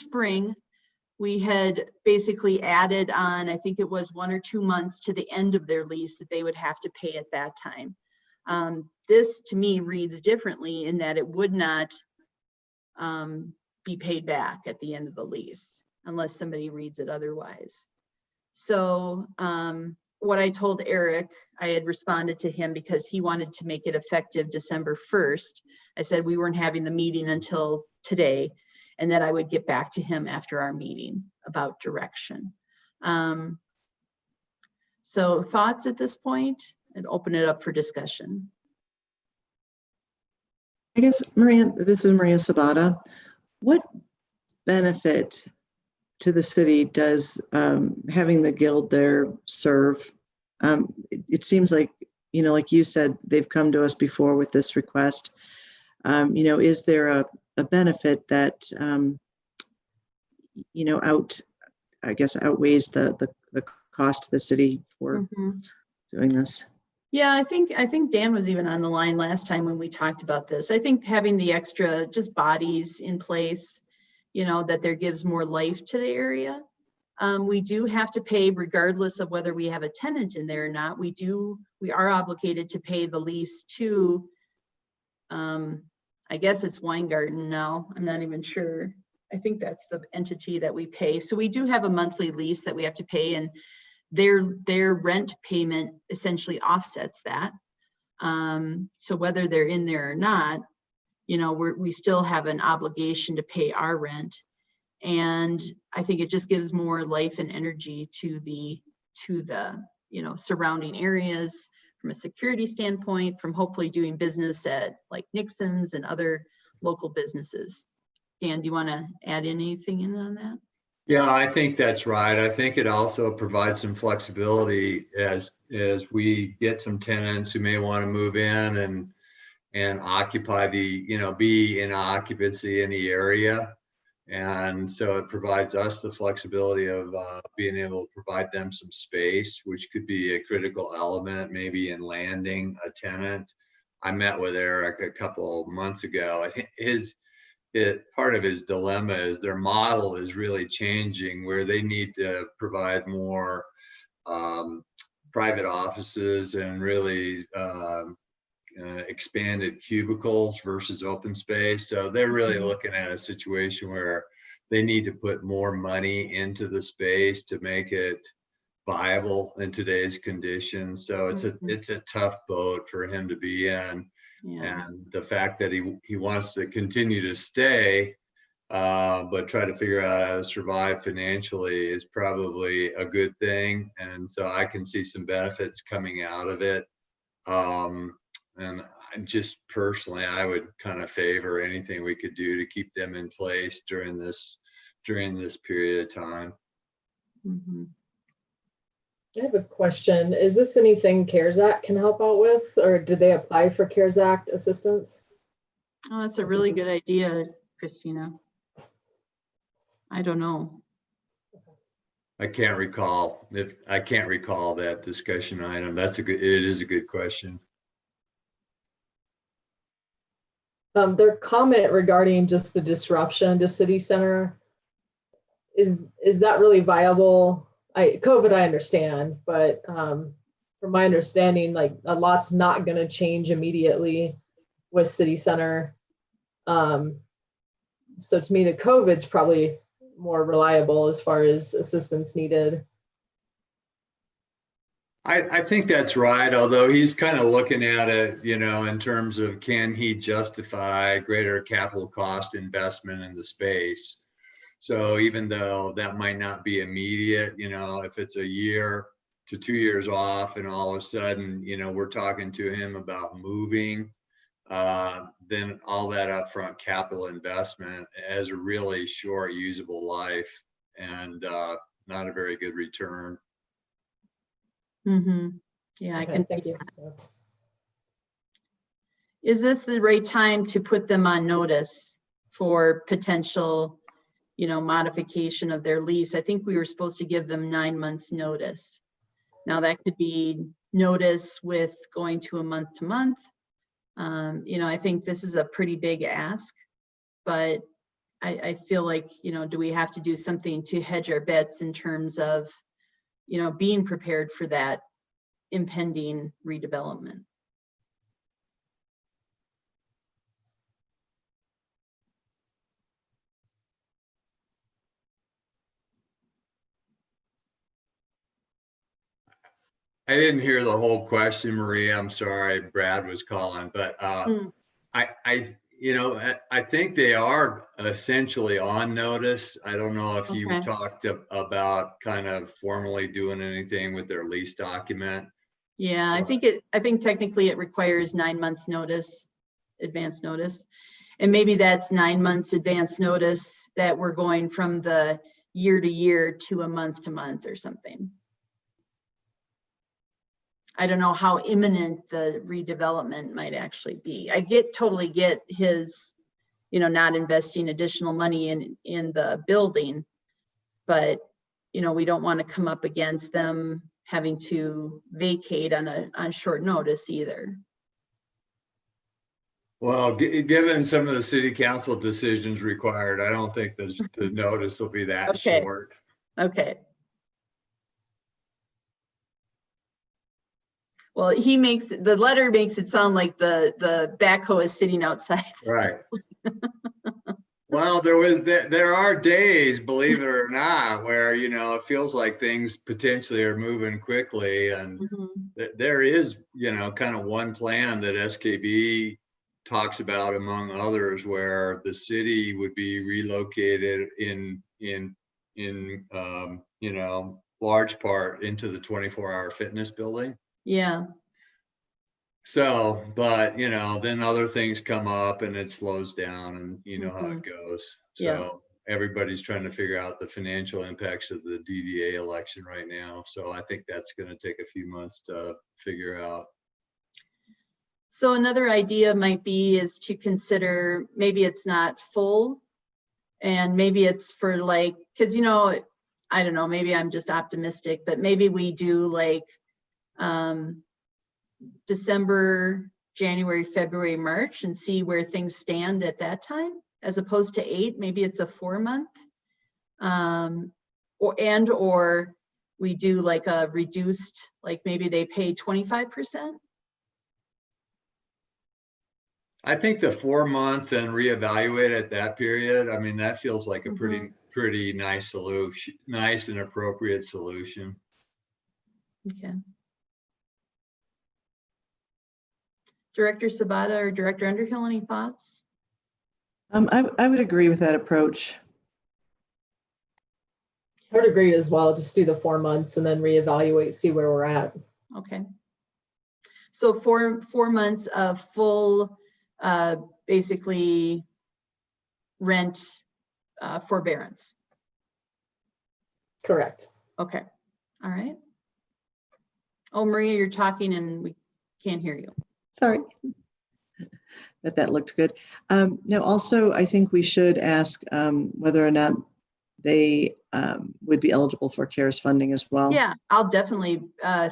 spring, we had basically added on, I think it was 1 or 2 months to the end of their lease that they would have to pay at that time. This to me reads differently in that it would not be paid back at the end of the lease unless somebody reads it otherwise. So what I told Eric, I had responded to him because he wanted to make it effective December 1st. I said we weren't having the meeting until today, and that I would get back to him after our meeting about direction. So thoughts at this point, and open it up for discussion. I guess, Maria, this is Maria Sabata. What benefit to the city does having the guild there serve? It seems like, like you said, they've come to us before with this request. Is there a benefit that, outweighs the cost to the city for doing this? Yeah, I think Dan was even on the line last time when we talked about this. I think having the extra just bodies in place, that there gives more life to the area. We do have to pay regardless of whether we have a tenant in there or not. We are obligated to pay the lease to, I guess it's Weingarten now. I'm not even sure. I think that's the entity that we pay. So we do have a monthly lease that we have to pay, and their rent payment essentially offsets that. So whether they're in there or not, we still have an obligation to pay our rent. And I think it just gives more life and energy to the surrounding areas from a security standpoint, from hopefully doing business at like Nixon's and other local businesses. Dan, do you want to add anything in on that? Yeah, I think that's right. I think it also provides some flexibility as we get some tenants who may want to move in and occupy be in occupancy in the area. And so it provides us the flexibility of being able to provide them some space, which could be a critical element, maybe in landing a tenant. I met with Eric a couple of months ago. Part of his dilemma is their model is really changing, where they need to provide more private offices and really expanded cubicles versus open space. So they're really looking at a situation where they need to put more money into the space to make it viable in today's conditions. So it's a tough boat for him to be in. Yeah. And the fact that he wants to continue to stay, but try to figure out how to survive financially is probably a good thing. And so I can see some benefits coming out of it. And just personally, I would kind of favor anything we could do to keep them in place during this period of time. Mm-hmm. I have a question. Is this anything CARES Act can help out with, or did they apply for CARES Act assistance? Oh, that's a really good idea, Christina. I don't know. I can't recall that discussion item. It is a good question. Their comment regarding just the disruption to city center, is that really viable? COVID, I understand, but from my understanding, like a lot's not going to change immediately with city center. So to me, the COVID's probably more reliable as far as assistance needed. I think that's right, although he's kind of looking at it, in terms of, can he justify greater capital cost investment in the space? So even though that might not be immediate, if it's a year to 2 years off and all of a sudden, we're talking to him about moving, then all that upfront capital investment has a really short usable life and not a very good return. Mm-hmm. Yeah, Okay, I can. Thank you. Is this the right time to put them on notice for potential, modification of their lease? I think we were supposed to give them 9 months notice. Now that could be notice with going to a month to month. I think this is a pretty big ask, but I feel like, do we have to do something to hedge our bets in terms of, being prepared for that impending redevelopment? I didn't hear the whole question, Maria. I'm sorry, Brad was calling, but I think they are essentially on notice. I don't know if you Okay. talked about kind of formally doing anything with their lease document. Yeah, I think technically it requires 9 months notice, advance notice. And maybe that's 9 months advance notice that we're going from the year to year to a month to month or something. I don't know how imminent the redevelopment might actually be. I totally get his, not investing additional money in the building, but, we don't want to come up against them having to vacate on short notice either. Well, given some of the city council decisions required, I don't think the notice will be that Okay. short. Okay. Well, the letter makes it sound like the backhoe is sitting outside. Right. Well, there are days, believe it or not, where, it feels like things potentially are moving quickly. And there is, kind of one plan that SKB talks about among others, where the city would be relocated in large part into the 24-hour fitness building. Yeah. So, but, then other things come up and it slows down, and how it goes. So everybody's trying to figure out the financial impacts of the DDA election right now. So I think that's going to take a few months to figure out. So another idea might be is to consider, maybe it's not full, and maybe it's for like, because, I don't know, maybe I'm just optimistic, but maybe we do like December, January, February, March, and see where things stand at that time, as opposed to 8. Maybe it's a 4-month, or we do like a reduced, like maybe they pay 25%. I think the 4-month and reevaluate at that period. I mean, that feels like a pretty nice solution, nice and appropriate solution. Okay. Director Sabata or Director Underhill, any thoughts? I would agree with that approach. I would agree as well. Just do the 4 months and then reevaluate, see where we're at. Okay. So 4 months of full, basically rent forbearance. Correct. Okay. All right. Oh, Maria, you're talking and we can't hear you. Sorry. But that looked good. Now, also, I think we should ask whether or not they would be eligible for CARES funding as well. Yeah, I'll definitely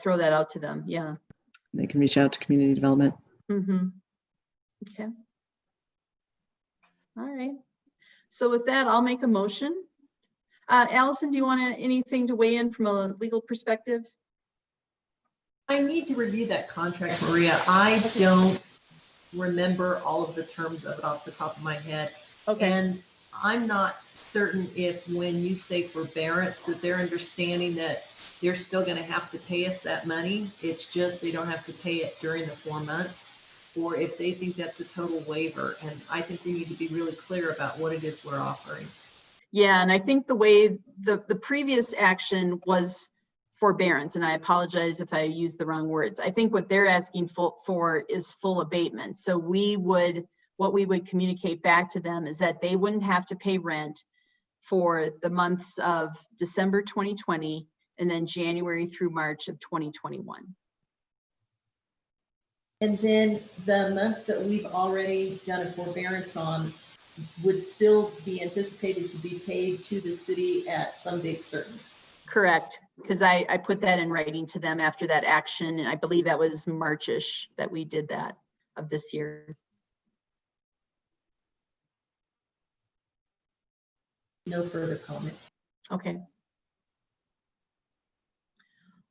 throw that out to them. Yeah. They can reach out to community development. Okay. All right. So with that, I'll make a motion. Allison, do you want anything to weigh in from a legal perspective? I need to review that contract, Maria. I don't remember all of the terms of it off the top of my head. Okay. And I'm not certain if when you say forbearance that they're understanding that they're still going to have to pay us that money. It's just they don't have to pay it during the 4 months, or if they think that's a total waiver. And I think we need to be really clear about what it is we're offering. Yeah, and I think the way the previous action was forbearance, and I apologize if I used the wrong words. I think what they're asking for is full abatement. So what we would communicate back to them is that they wouldn't have to pay rent for the months of December 2020 and then January through March of 2021. And then the months that we've already done a forbearance on would still be anticipated to be paid to the city at some date certain. Correct, because I put that in writing to them after that action, and I believe that was Marchish that we did that of this year. No further comment. Okay.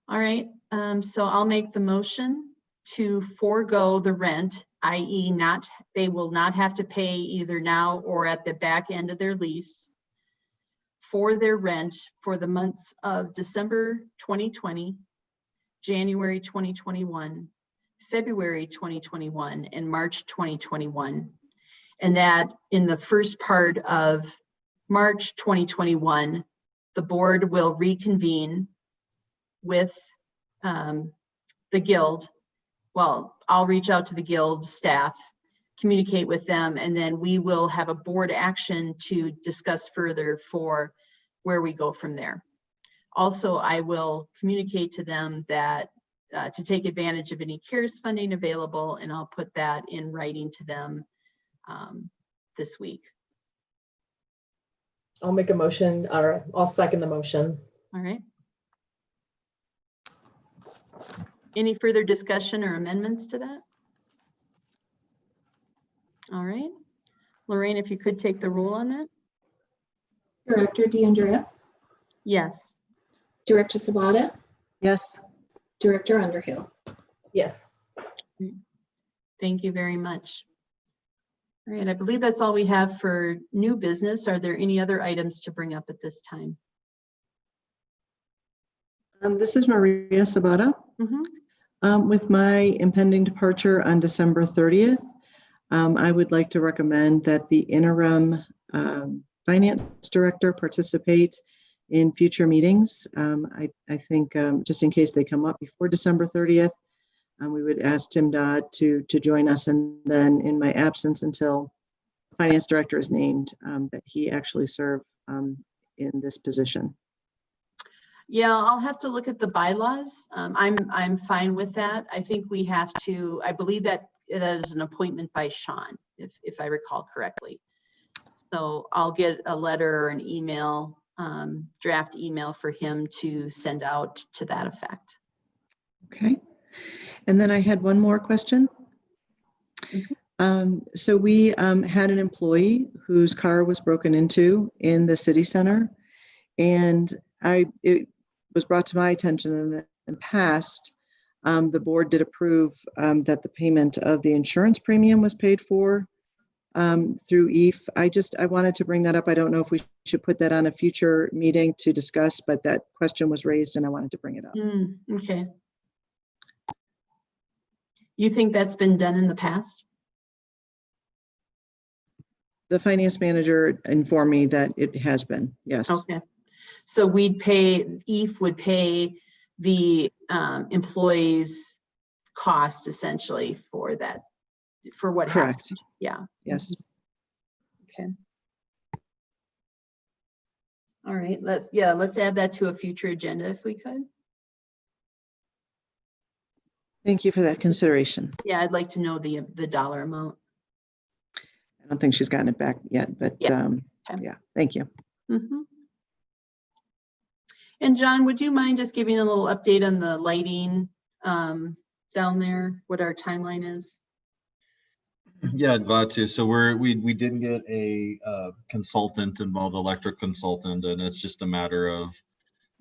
All right, so I'll make the motion to forego the rent, i.e. they will not have to pay either now or at the back end of their lease for their rent for the months of December 2020, January 2021, February 2021, and March 2021. And that in the first part of March 2021, the board will reconvene with the guild. Well, I'll reach out to the guild staff, communicate with them, and then we will have a board action to discuss further for where we go from there. Also, I will communicate to them that to take advantage of any CARES funding available, and I'll put that in writing to them this week. I'll make a motion, or I'll second the motion. All right. Any further discussion or amendments to that? All right. Lorraine, if you could take the roll on that. Director DeAndrea, Yes. Director Sabata, Yes. Director Underhill. Yes. Thank you very much. All right, I believe that's all we have for new business. Are there any other items to bring up at this time? This is Maria Sabata. With my impending departure on December 30th, I would like to recommend that the interim finance director participate in future meetings. I think just in case they come up before December 30th, we would ask Tim Dodd to join us, and then in my absence until finance director is named, that he actually serve in this position. Yeah, I'll have to look at the bylaws. I'm fine with that. I think we have to, I believe that it is an appointment by Sean, if I recall correctly. So I'll get a letter or an email, draft email for him to send out to that effect. Okay. And then I had one more question. So we had an employee whose car was broken into in the city center, and it was brought to my attention in the past. The board did approve that the payment of the insurance premium was paid for through EAF. I wanted to bring that up. I don't know if we should put that on a future meeting to discuss, but that question was raised and I wanted to bring it up. Okay. You think that's been done in the past? The finance manager informed me that it has been, yes. Okay. So we'd pay, EAF would pay the employee's cost essentially for that, for what happened. Correct. Yeah. Yes. Okay. All right, let's add that to a future agenda if we could. Thank you for that consideration. Yeah, I'd like to know the dollar amount. I don't think she's gotten it back yet, but Yeah. Okay. yeah, thank you. And John, would you mind just giving a little update on the lighting down there, what our timeline is? Yeah, glad to. So we did get a consultant involved, electric consultant, and it's just a matter of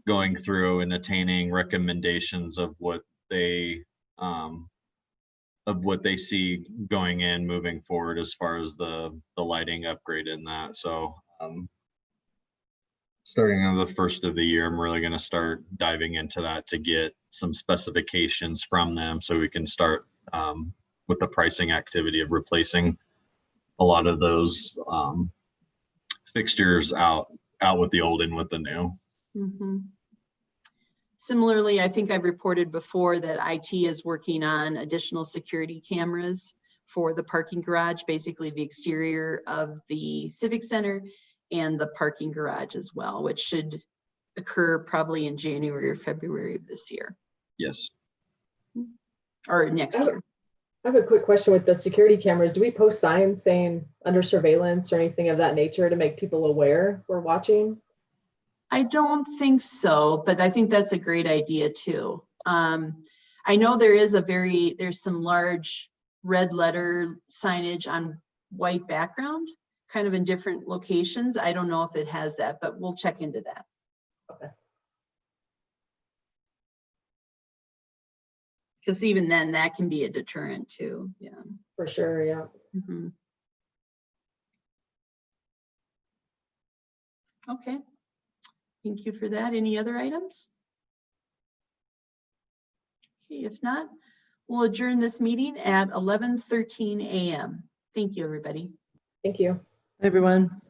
going through and attaining recommendations of what they see going in moving forward as far as the lighting upgrade in that. So starting on the first of the year, I'm really going to start diving into that to get some specifications from them so we can start with the pricing activity of replacing a lot of those fixtures out with the old and with the new. Similarly, I think I've reported before that IT is working on additional security cameras for the parking garage, basically the exterior of the Civic Center and the parking garage as well, which should occur probably in January or February of this year. Yes. Or next year. I have a quick question with the security cameras. Do we post signs saying under surveillance or anything of that nature to make people aware we're watching? I don't think so, but I think that's a great idea too. I know there's some large red letter signage on white background kind of in different locations. I don't know if it has that, but we'll check into that. Okay. Because even then, that can be a deterrent too. Yeah. For sure, yeah. Mhm. Okay. Thank you for that. Any other items? Okay, if not, we'll adjourn this meeting at 11:13 a.m. Thank you, everybody. Thank you. Everyone.